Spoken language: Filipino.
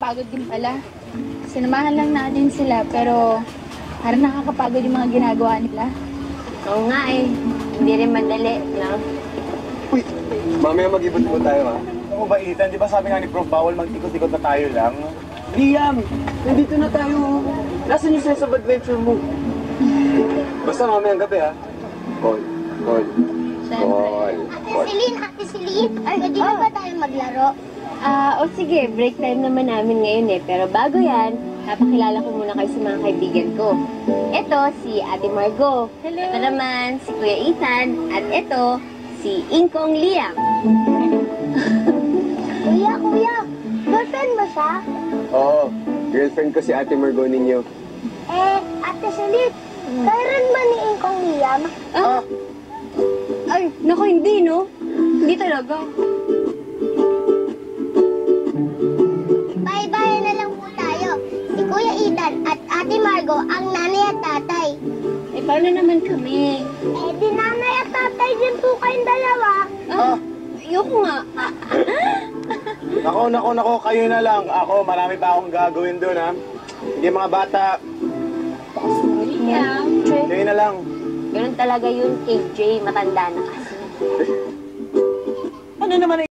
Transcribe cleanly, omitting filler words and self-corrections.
Pagod din pala. Sinamahan lang natin sila, pero parang nakakapagod yung mga ginagawa nila. Oo nga eh. Hindi rin madali, no? Uy, mamaya mag-ibot-ibot tayo, ha? Ako ba, Ethan? Di ba sabi nga ni Prof. Bawal mag-ikot-ikot na tayo lang? Liam, nandito na tayo. Nasaan yung sense of adventure mo? Basta mamayang gabi, ha? Call. Ate Celine, pwede na ba tayo maglaro? O sige, break time naman namin ngayon eh. Pero bago yan, napakilala ko muna kayo sa mga kaibigan ko. Ito, si Ate Margo. Hello. Ito naman, si Kuya Ethan. At ito, si Ingkong Liam. Kuya, girlfriend mo siya? Oo, girlfriend ko si Ate Margo ninyo. Ate Celine, kailan man ni Ingkong Liam? Ay, naku, hindi no? Hindi talaga. Bye-bye na lang po tayo. Si Kuya Ethan at Ate Margo ang nanay at tatay. Eh, paano naman kami? Di nanay at tatay din po kayong dalawa. Ayoko nga. Nako, kayo na lang. Ako, marami pa akong gagawin doon, ha? Hindi mga bata. Yeah. Kayo na lang. Ganun talaga yun kay Jay, matanda na kasi. Ano naman